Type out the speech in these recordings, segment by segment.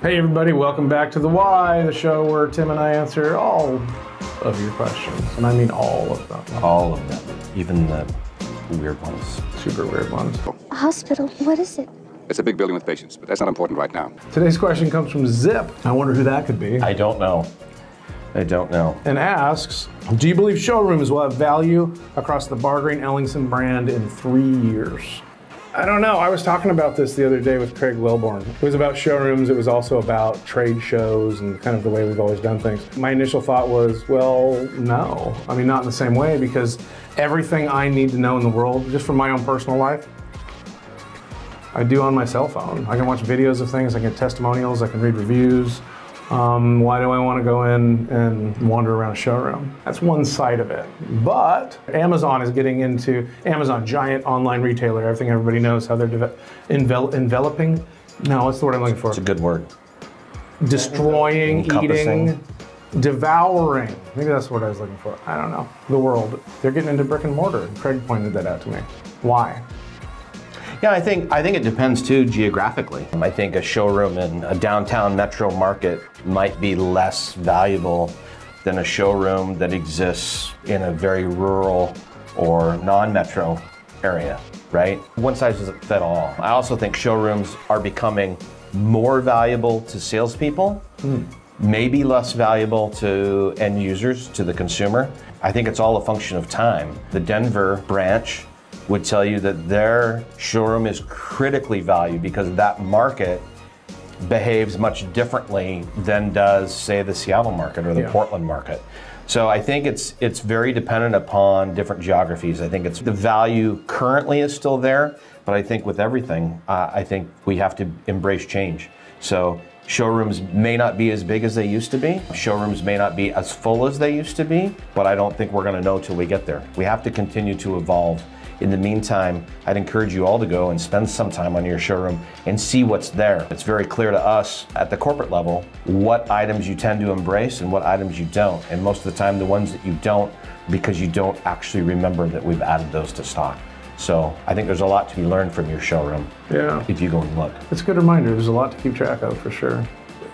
Hey everybody, welcome back to The Why, the show where Tim and I answer all of your questions. And I mean all of them. All of them, even the weird ones. Super weird ones. A hospital, what is it? It's a big building with patients, but that's not important right now. Today's question comes from Zip. I wonder who that could be. I don't know. And asks, do you believe showrooms will have value across the Bar Green Ellingson brand in 3 years? I don't know. I was talking about this the other day with Craig Wilborn. It was about showrooms. It was also about trade shows and kind of the way we've always done things. My initial thought was, well, no. I mean, not in the same way, because everything I need to know in the world, just from my own personal life, I do on my cell phone. I can watch videos of things, I can get testimonials, I can read reviews. Why do I want to go in and wander around a showroom? That's one side of it. But Amazon is getting into, Amazon, giant online retailer, everything everybody knows, how they're enveloping. No, what's the word I'm looking for? It's a good word. Destroying, eating, devouring. Maybe that's what I was looking for. I don't know. The world. They're getting into brick and mortar. Craig pointed that out to me. Why? Yeah, I think it depends too geographically. I think a showroom in a downtown metro market might be less valuable than a showroom that exists in a very rural or non-metro area, right? One size doesn't fit all. I also think showrooms are becoming more valuable to salespeople, maybe less valuable to end users, to the consumer. I think it's all a function of time. The Denver branch would tell you that their showroom is critically valued because that market behaves much differently than does, say, the Seattle market or the Portland market. So I think it's very dependent upon different geographies. I think the value currently is still there, but I think with everything, I think we have to embrace change. So showrooms may not be as big as they used to be. Showrooms may not be as full as they used to be, but I don't think we're gonna know till we get there. We have to continue to evolve. In the meantime, I'd encourage you all to go and spend some time on your showroom and see what's there. It's very clear to us at the corporate level what items you tend to embrace and what items you don't. And most of the time, the ones that you don't, because you don't actually remember that we've added those to stock. So I think there's a lot to be learned from your showroom if you go and look. It's a good reminder. There's a lot to keep track of, for sure.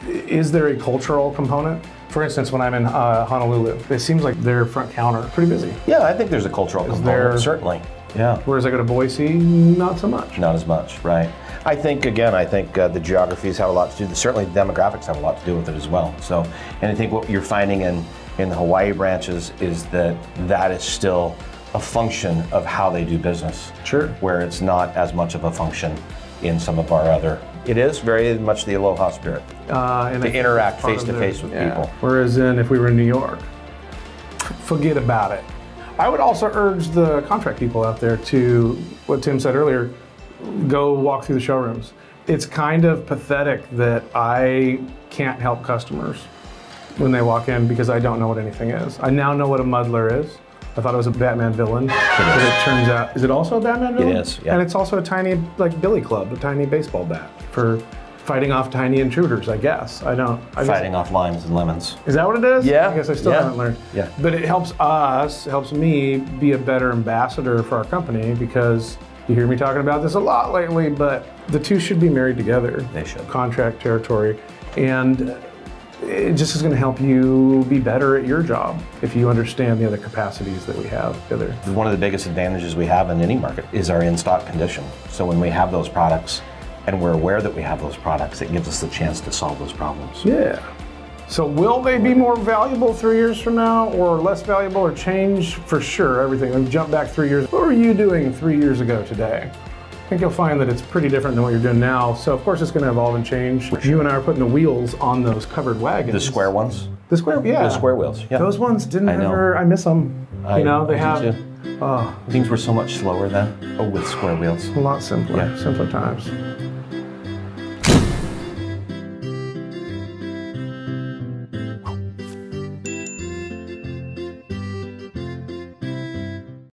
Is there a cultural component? For instance, when I'm in Honolulu, it seems like their front counter is pretty busy. Yeah, I think there's a cultural component, certainly. Yeah. Whereas I go to Boise, not so much. Not as much, right. I think the geographies have a lot to do, certainly the demographics have a lot to do with it as well. So, and I think what you're finding in the Hawaii branches is that is still a function of how they do business. Sure. Where it's not as much of a function in some of our other. It is very much the aloha spirit, to interact face to face with people. Whereas if we were in New York, forget about it. I would also urge the contract people out there to, what Tim said earlier, go walk through the showrooms. It's kind of pathetic that I can't help customers when they walk in because I don't know what anything is. I now know what a muddler is. I thought it was a Batman villain, but it turns out, is it also a Batman villain? It is, yeah. And it's also a tiny, like, billy club, a tiny baseball bat for fighting off tiny intruders, I guess. Fighting off limes and lemons. Is that what it is? Yeah. I guess I still haven't learned. Yeah. But it helps us, helps me be a better ambassador for our company, because you hear me talking about this a lot lately, but the two should be married together. They should. Contract territory. And it just is going to help you be better at your job if you understand the other capacities that we have together. One of the biggest advantages we have in any market is our in-stock condition. So when we have those products, and we're aware that we have those products, it gives us the chance to solve those problems. Yeah. So will they be more valuable 3 years from now, or less valuable, or change? For sure, everything. Let me jump back 3 years. What were you doing 3 years ago today? I think you'll find that it's pretty different than what you're doing now. So of course it's going to evolve and change. You and I are putting the wheels on those covered wagons. The square ones? The square, yeah. The square wheels, yeah. Those ones I miss them. You know, they have, things were so much slower then, with square wheels. A lot simpler, simpler times.